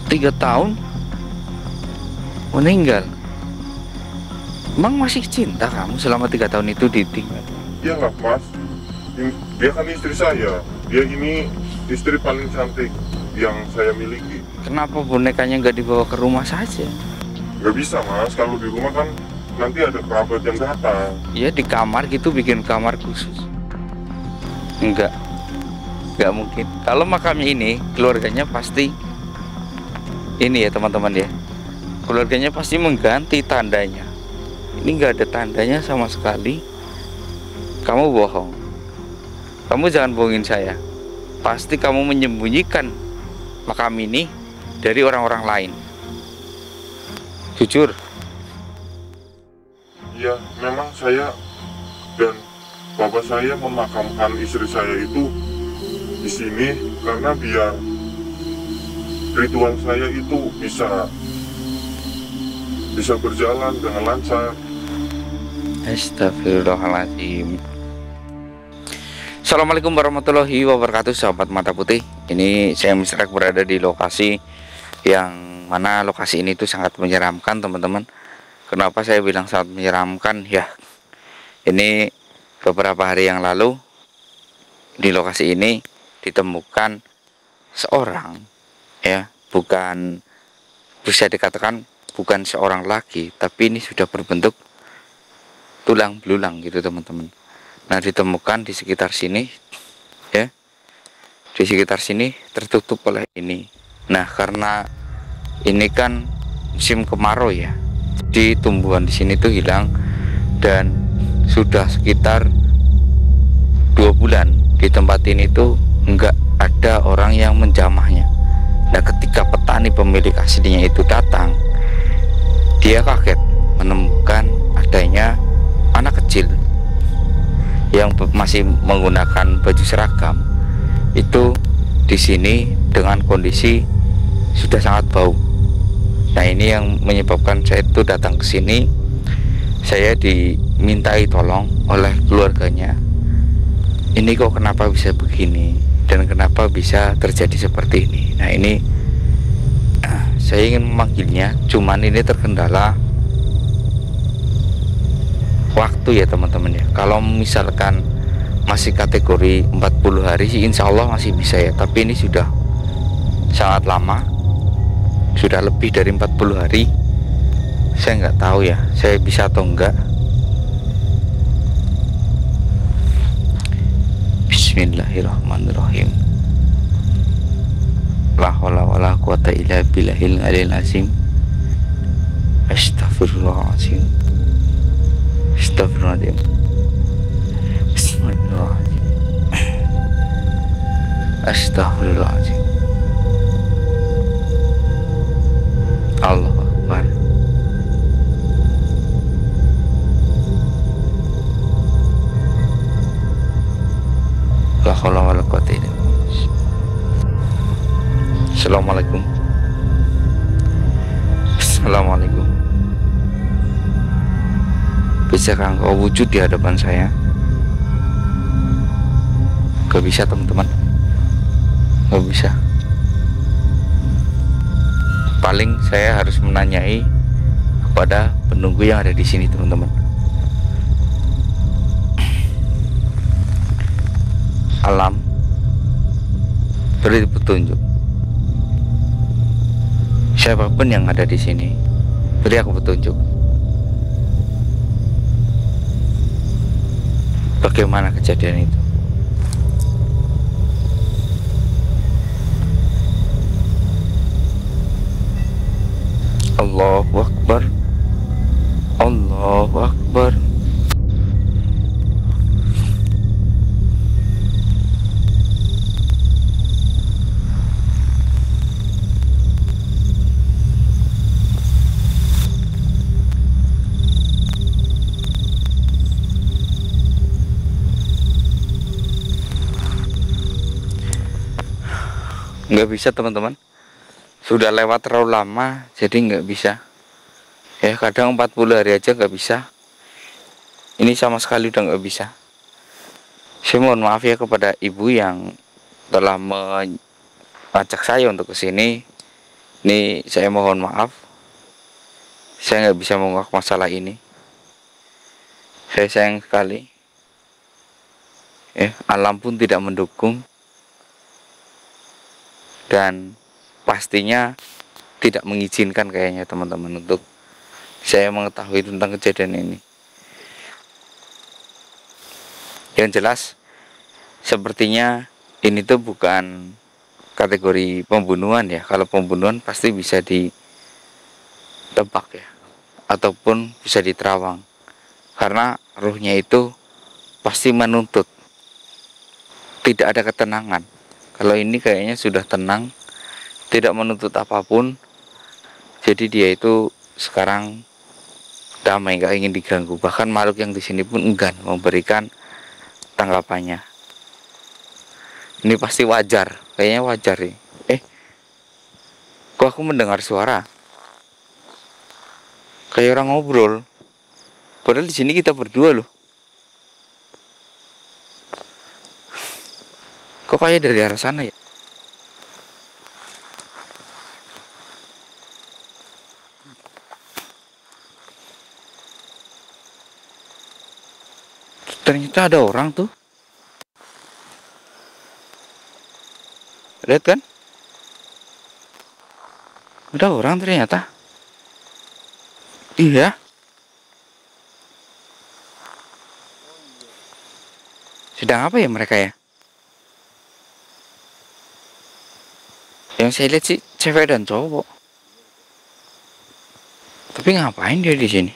3 tahun meninggal. Emang masih cinta kamu selama 3 tahun itu ditinggal? Iyalah mas, dia kan istri saya. Dia ini istri paling cantik yang saya miliki. Kenapa bonekanya nggak dibawa ke rumah saja? Gak bisa mas, kalau di rumah kan nanti ada kerabat yang datang. Ya di kamar gitu, bikin kamar khusus. Enggak mungkin. Kalau makamnya ini, keluarganya pasti ini ya teman-teman ya, keluarganya pasti mengganti tandanya. Ini nggak ada tandanya sama sekali. Kamu bohong. Kamu jangan bohongin saya. Pasti kamu menyembunyikan makam ini dari orang-orang lain. Jujur. Ya memang saya dan bapak saya memakamkan istri saya itu di sini karena biar ritual saya itu bisa berjalan dengan lancar. Astagfirullahaladzim. Assalamualaikum warahmatullahi wabarakatuh, sahabat mata putih. Ini saya Misrak berada di lokasi yang mana lokasi ini tuh sangat menyeramkan teman-teman. Kenapa saya bilang sangat menyeramkan? Ya, ini beberapa hari yang lalu di lokasi ini ditemukan seorang, ya, bukan, bisa dikatakan bukan seorang lagi, tapi ini sudah berbentuk tulang belulang gitu teman-teman. Nah, ditemukan di sekitar sini, ya, di sekitar sini tertutup oleh ini. Nah, karena ini kan musim kemarau ya, di tumbuhan di sini tuh hilang, dan sudah sekitar 2 bulan di tempat ini tuh enggak ada orang yang menjamahnya. Nah, ketika petani pemilik aslinya itu datang, dia kaget menemukan adanya anak kecil yang masih menggunakan baju seragam itu di sini dengan kondisi sudah sangat bau. Nah, ini yang menyebabkan saya itu datang ke sini. Saya dimintai tolong oleh keluarganya. Ini kok kenapa bisa begini dan kenapa bisa terjadi seperti ini. Nah, ini saya ingin memanggilnya, cuman ini terkendala waktu ya teman-teman ya. Kalau misalkan masih kategori 40 hari sih insya Allah masih bisa ya, tapi ini sudah sangat lama, sudah lebih dari 40 hari. Saya nggak tahu ya saya bisa atau enggak. Bismillahirrahmanirrahim. La haula wala quwata illa billahil aliyil azim. Astaghfirullahaladzim. Astagfirullahaladzim. Bismillahirrahmanirrahim. Astagfirullahaladzim. Allahu Akbar. La haula wala quwata illa billah. Assalamualaikum. Assalamualaikum. Bisakah engkau wujud di hadapan saya? Gak bisa teman-teman, gak bisa. Paling saya harus menanyai kepada penunggu yang ada di sini teman-teman. Alam, beri petunjuk. Siapapun yang ada di sini, beri aku petunjuk. Bagaimana kejadian itu? Allahu Akbar. Allahu Akbar. Nggak bisa teman-teman, sudah lewat terlalu lama, jadi nggak bisa ya. Kadang 40 hari aja nggak bisa, ini sama sekali udah nggak bisa. Saya mohon maaf ya kepada ibu yang telah mengajak saya untuk kesini. Ini saya mohon maaf, saya nggak bisa mengungkap masalah ini. Saya sayang sekali. Alam pun tidak mendukung, dan pastinya tidak mengizinkan kayaknya teman-teman untuk saya mengetahui tentang kejadian ini. Yang jelas, sepertinya ini tuh bukan kategori pembunuhan ya. Kalau pembunuhan pasti bisa ditebak ya, ataupun bisa diterawang, karena ruhnya itu pasti menuntut, tidak ada ketenangan. Kalau ini kayaknya sudah tenang, tidak menuntut apapun, jadi dia itu sekarang damai, nggak ingin diganggu. Bahkan makhluk yang di sini pun enggan memberikan tanggapannya. Ini pasti wajar, kayaknya wajar nih. Kok aku mendengar suara kayak orang ngobrol, padahal di sini kita berdua loh. Kok kayak dari arah sana ya? Ternyata ada orang tuh. Lihat kan? Ada orang ternyata. Iya. Sedang apa ya mereka ya? Yang saya lihat sih cewek dan cowok. Tapi ngapain dia di sini?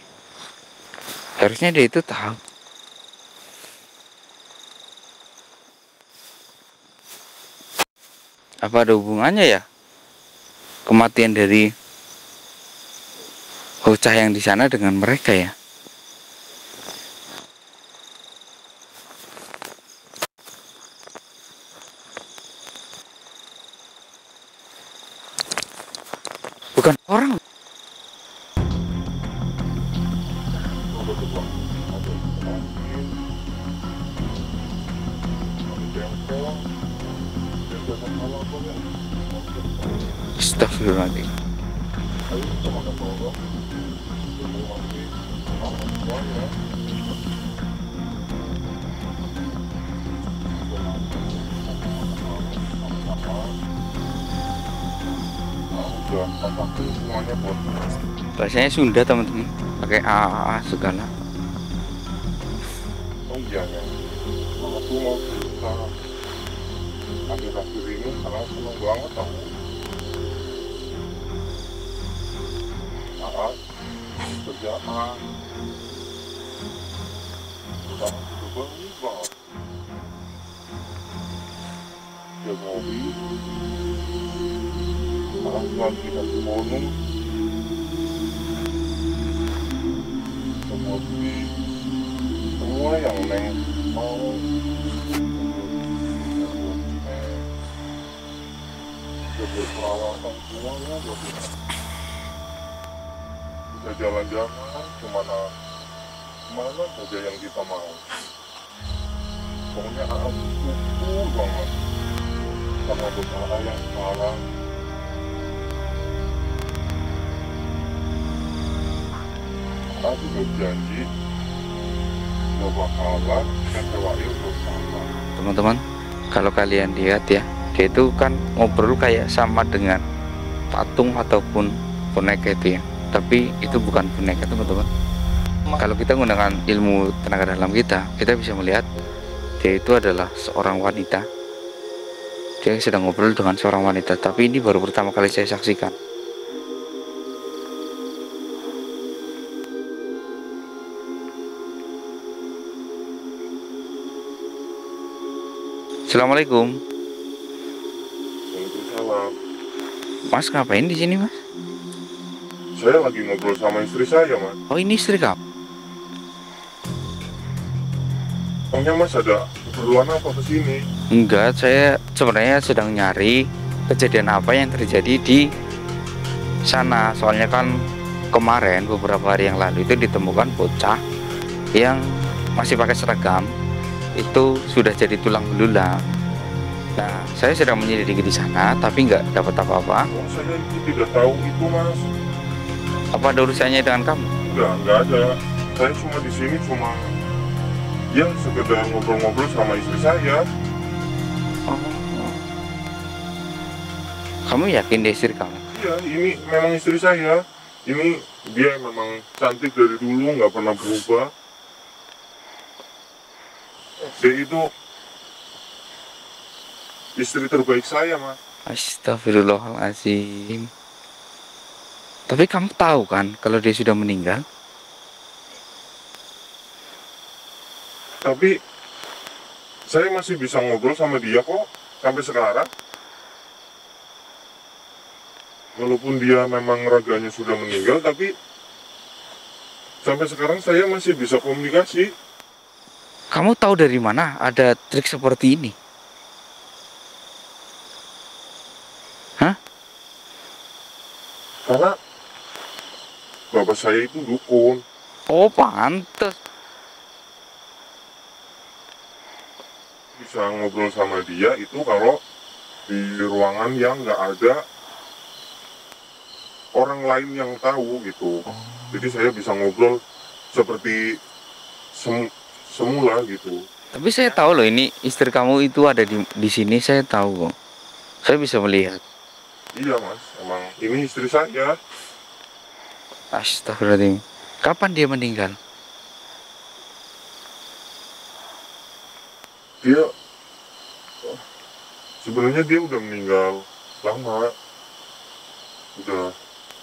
Harusnya dia itu tahu. Apa ada hubungannya ya kematian dari bocah yang di sana dengan mereka ya? Bukan orang. Astagfirullahaladzim. Bahasanya Sunda teman-teman, pakai a segala. Oh iya ya, aku mau cerita akhir-akhir ini karena seneng banget aku. Saat kerjaan utama itu banget. Ya hobi, orang tua kita bonus, semua yang neng mau perawatan semuanya bisa jalan-jalan kemana saja yang kita mau. Pokoknya aku syukur banget sama beberapa yang sekarang. Aku berjanji gak bakalan kecewain bersama. Teman-teman, kalau kalian lihat ya, dia itu kan ngobrol kayak sama dengan patung ataupun boneka itu ya, tapi itu bukan boneka teman-teman. Kalau kita menggunakan ilmu tenaga dalam kita bisa melihat dia itu adalah seorang wanita. Dia sedang ngobrol dengan seorang wanita, tapi ini baru pertama kali saya saksikan. Assalamualaikum. Waalaikumsalam. Mas ngapain di sini, Mas? Saya lagi ngobrol sama istri saya, Mas. Oh, ini istri kamu? Emangnya Mas ada keperluan apa ke sini? Enggak, saya sebenarnya sedang nyari kejadian apa yang terjadi di sana. Soalnya kan kemarin beberapa hari yang lalu itu ditemukan bocah yang masih pakai seragam, itu sudah jadi tulang belulang. Nah, saya sedang menyelidiki di sana, tapi nggak dapat apa-apa. Oh, saya itu tidak tahu itu, Mas. Apa ada urusannya dengan kamu? Enggak ada. Saya cuma di sini cuma ya sekedar ngobrol-ngobrol sama istri saya. Oh, kamu yakin dia istri kamu? Iya, ini memang istri saya. Ini dia memang cantik dari dulu, nggak pernah berubah. Dia itu istri terbaik saya, Mas. Astagfirullahaladzim. Tapi kamu tahu kan kalau dia sudah meninggal? Tapi saya masih bisa ngobrol sama dia kok sampai sekarang. Walaupun dia memang raganya sudah meninggal, tapi sampai sekarang saya masih bisa komunikasi. Kamu tahu dari mana ada trik seperti ini? Hah? Karena bapak saya itu dukun. Oh, pantes. Bisa ngobrol sama dia itu kalau di ruangan yang nggak ada orang lain yang tahu gitu. Jadi saya bisa ngobrol seperti semula gitu. Tapi saya tahu loh, ini istri kamu itu ada di sini, saya tahu kok. Saya bisa melihat. Iya, Mas, emang ini istri saya. Astagfirullahaladzim. Kapan dia meninggal? Dia sebenarnya dia udah meninggal lama, udah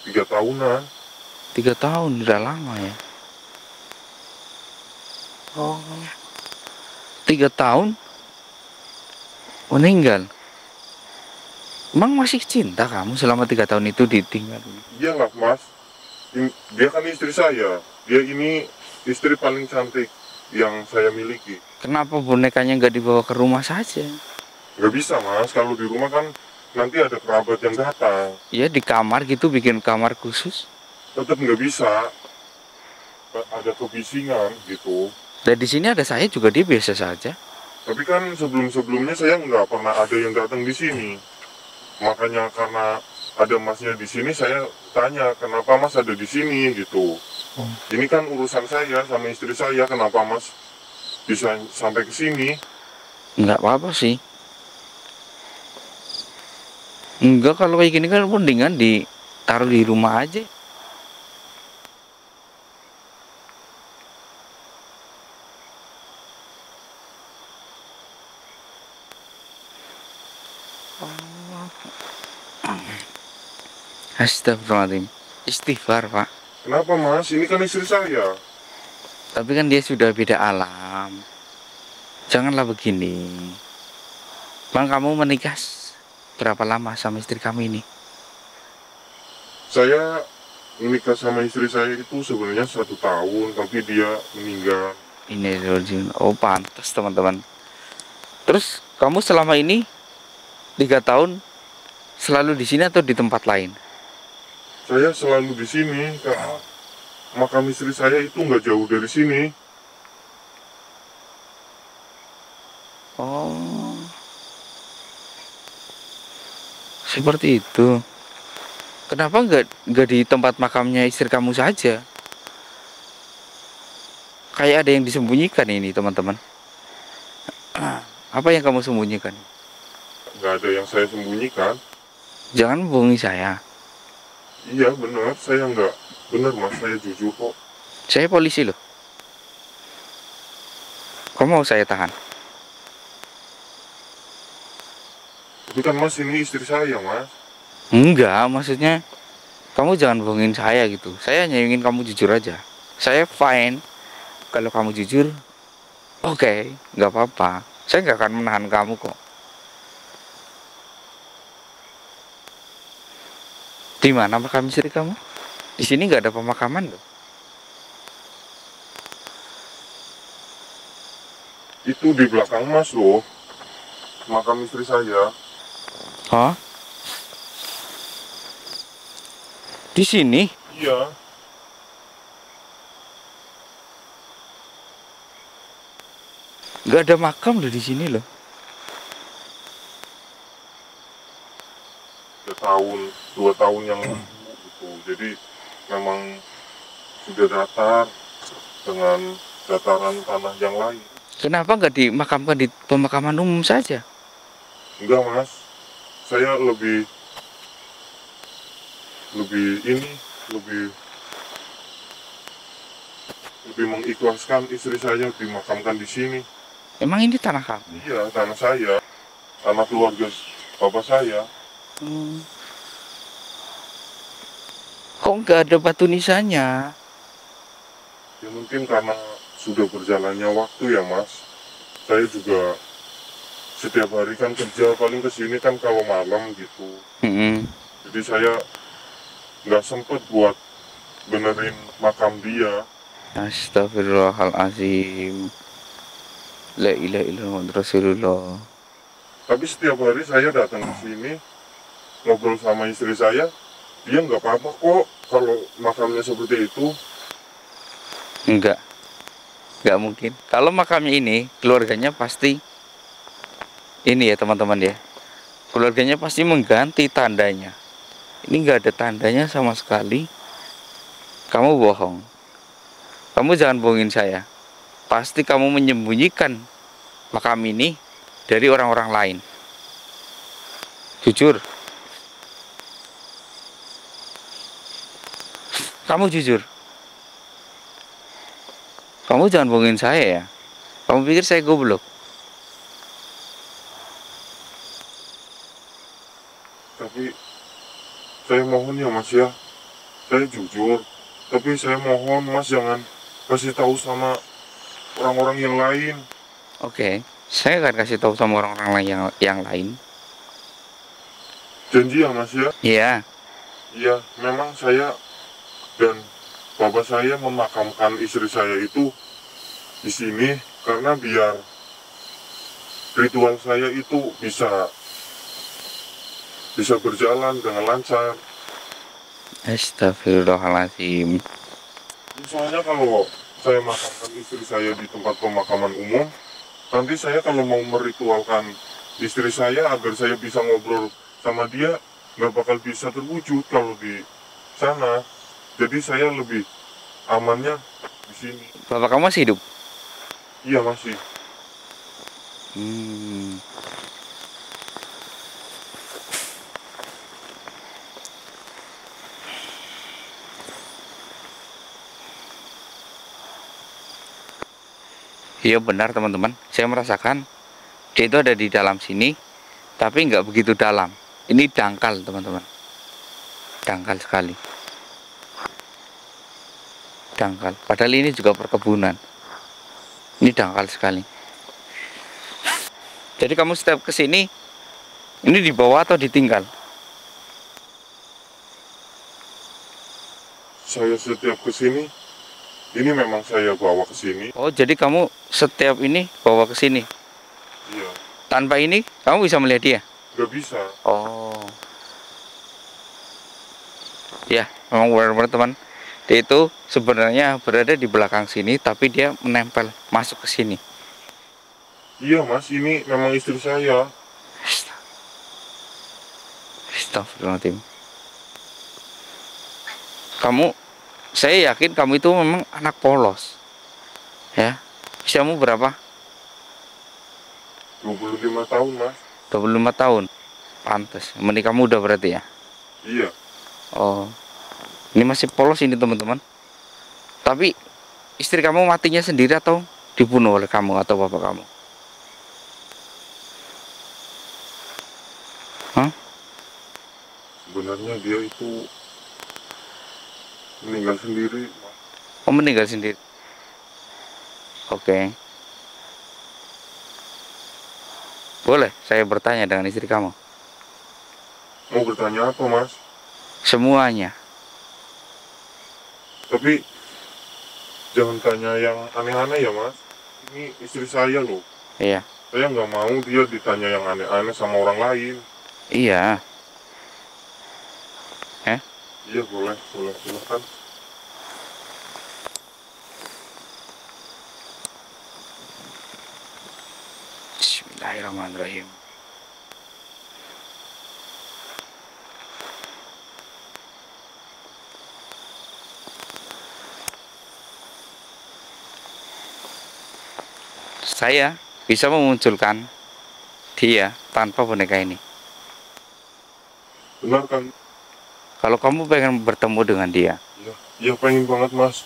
3 tahunan. 3 tahun, udah lama ya. Oh, 3 tahun meninggal. Emang masih cinta kamu selama 3 tahun itu ditinggal? Iyalah, Mas, dia kan istri saya. Dia ini istri paling cantik yang saya miliki. Kenapa bonekanya nggak dibawa ke rumah saja? Nggak bisa, Mas, kalau di rumah kan nanti ada kerabat yang datang. Ya di kamar gitu, bikin kamar khusus. Tetap nggak bisa, ada kebisingan gitu. Dan di sini ada saya juga, dia biasa saja. Tapi kan sebelum-sebelumnya saya nggak pernah ada yang datang di sini. Makanya karena ada Masnya di sini, saya tanya kenapa Mas ada di sini gitu. Ini kan urusan saya sama istri saya, kenapa Mas bisa sampai ke sini? Nggak apa-apa sih. Enggak, kalau kayak gini kan mendingan ditaruh di rumah aja. Astagfirullahaladzim. Istighfar, Pak. Kenapa Mas? Ini kan istri saya. Tapi kan dia sudah beda alam. Janganlah begini. Bang, kamu menikah berapa lama sama istri kamu ini? Saya menikah sama istri saya itu sebenarnya 1 tahun, tapi dia meninggal. Ini oh pantas teman-teman. Terus kamu selama ini 3 tahun selalu di sini atau di tempat lain? Saya selalu di sini karena makam istri saya itu nggak jauh dari sini. Oh, seperti itu. Kenapa nggak di tempat makamnya istri kamu saja? Kayak ada yang disembunyikan ini teman-teman. Apa yang kamu sembunyikan? Nggak ada yang saya sembunyikan. Jangan bohongi saya. Iya benar, saya nggak benar Mas, saya jujur kok. Saya polisi loh. Kamu mau saya tahan? Tapi kan Mas ini istri saya Mas. Enggak, maksudnya kamu jangan bohongin saya gitu. Saya hanya ingin kamu jujur aja. Saya fine kalau kamu jujur. Oke, nggak apa-apa. Saya nggak akan menahan kamu kok. Di mana makam istri kamu? Di sini nggak ada pemakaman loh. Itu di belakang Mas loh, makam istri saya. Hah? Di sini? Iya. Nggak ada makam loh di sini loh. tahun yang lalu gitu. Jadi memang sudah datar dengan dataran tanah yang lain. Kenapa nggak dimakamkan di pemakaman umum saja? Enggak mas, saya lebih ini lebih lebih mengikhlaskan istri saya dimakamkan di sini. Emang ini tanah kamu? Iya, tanah saya, tanah keluarga bapak saya. Hmm. Kok nggak ada batu nisannya? Ya mungkin karena sudah berjalannya waktu ya mas. Saya juga setiap hari kan kerja, paling kesini kan kalau malam gitu. Mm-mm. Jadi saya nggak sempet buat benerin makam dia. Astagfirullahalazim. La ilaha illallah Rasulullah. Tapi setiap hari saya datang ke sini ngobrol sama istri saya, dia nggak apa-apa kok kalau makamnya seperti itu. Enggak mungkin. Kalau makamnya ini, keluarganya pasti ini ya teman-teman ya. Keluarganya pasti mengganti tandanya. Ini nggak ada tandanya sama sekali. Kamu bohong. Kamu jangan bohongin saya. Pasti kamu menyembunyikan makam ini dari orang-orang lain. Jujur. Kamu jujur. Kamu jangan bohongin saya ya. Kamu pikir saya goblok? Tapi saya mohon ya mas ya, saya jujur. Tapi saya mohon mas jangan kasih tahu sama orang-orang yang lain. Oke, saya akan kasih tahu sama orang-orang lain yang lain. Janji ya mas ya. Iya. Iya, memang saya dan bapak saya memakamkan istri saya itu di sini karena biar ritual saya itu bisa berjalan dengan lancar. Astagfirullahaladzim. Soalnya kalau saya makamkan istri saya di tempat pemakaman umum, nanti saya kalau mau meritualkan istri saya agar saya bisa ngobrol sama dia, nggak bakal bisa terwujud kalau di sana. Jadi saya lebih amannya di sini. Bapak kamu masih hidup? Iya masih. Hmm. Iya benar teman-teman, saya merasakan dia itu ada di dalam sini, tapi nggak begitu dalam. Ini dangkal teman-teman, dangkal sekali, dangkal. Padahal ini juga perkebunan, ini dangkal sekali. Jadi kamu setiap kesini, ini dibawa atau ditinggal? Saya setiap kesini, ini memang saya bawa ke sini. Oh jadi kamu setiap ini bawa ke sini? Iya, Tanpa ini kamu bisa melihat dia? nggak bisa. Oh, ya memang benar-benar teman. Dia itu sebenarnya berada di belakang sini, tapi dia menempel masuk ke sini. Iya mas, ini memang istri saya. Astagfirullahaladzim. Saya yakin kamu itu memang anak polos. Ya, usiamu berapa? 25 tahun mas. 25 tahun. Pantes, menikah muda berarti ya? Iya. Oh, ini masih polos ini teman-teman. Tapi istri kamu matinya sendiri atau dibunuh oleh kamu atau bapak kamu? Hah? Sebenarnya dia itu meninggal sendiri mas. Oh, meninggal sendiri. Oke. Boleh saya bertanya dengan istri kamu? Mau bertanya apa mas? Semuanya. Tapi jangan tanya yang aneh-aneh ya mas. Ini istri saya loh. Iya. Saya nggak mau dia ditanya yang aneh-aneh sama orang lain. Iya. Iya boleh silakan. Bismillahirrahmanirrahim. saya bisa memunculkan dia tanpa boneka ini. Benar kan? Kalau kamu pengen bertemu dengan dia, Ya, ya pengen banget mas.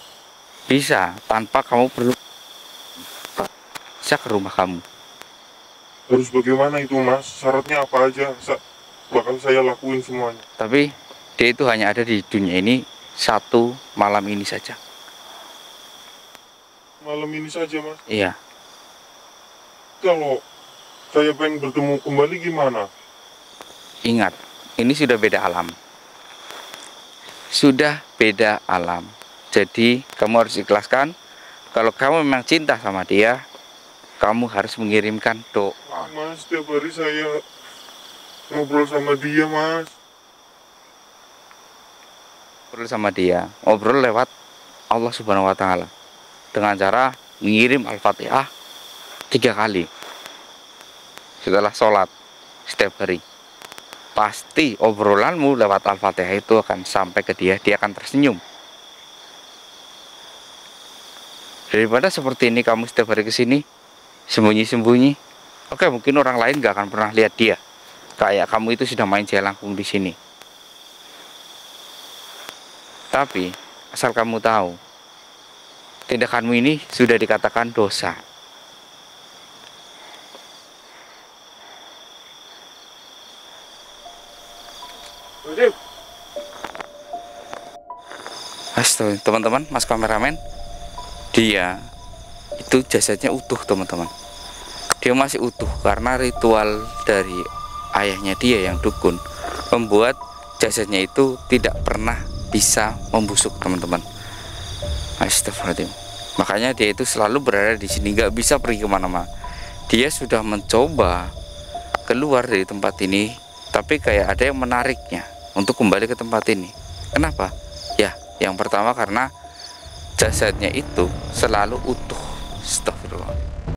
bisa tanpa kamu perlu bisa ke rumah kamu. Harus bagaimana itu mas? Syaratnya apa aja? Bakal saya lakuin semuanya. Tapi dia itu hanya ada di dunia ini satu malam ini saja. Malam ini saja mas. Iya, Kalau saya pengen bertemu kembali gimana? ingat, ini sudah beda alam. Sudah beda alam. Jadi kamu harus ikhlaskan. Kalau kamu memang cinta sama dia, kamu harus mengirimkan doa. Mas, setiap hari saya ngobrol sama dia mas. Ngobrol sama dia, ngobrol lewat Allah Subhanahu wa Ta'ala dengan cara mengirim Al-Fatihah 3 kali setelah sholat setiap hari. Pasti obrolanmu lewat Al-Fatihah itu akan sampai ke dia, dia akan tersenyum. Daripada seperti ini kamu setiap hari kesini sembunyi-sembunyi, oke, mungkin orang lain gak akan pernah lihat dia. Kayak kamu itu sudah main jelangkung di sini. Tapi asal kamu tahu, tindakanmu ini sudah dikatakan dosa. Astaga, teman-teman, mas kameramen, dia itu jasadnya utuh, teman-teman. Dia masih utuh karena ritual dari ayahnya dia yang dukun membuat jasadnya itu tidak pernah bisa membusuk, teman-teman. Astagfirullahaladzim. Makanya dia itu selalu berada di sini, nggak bisa pergi kemana-mana. Dia sudah mencoba keluar dari tempat ini, tapi kayak ada yang menariknya untuk kembali ke tempat ini. Kenapa? Ya, yang pertama karena jasadnya itu selalu utuh. Astagfirullah.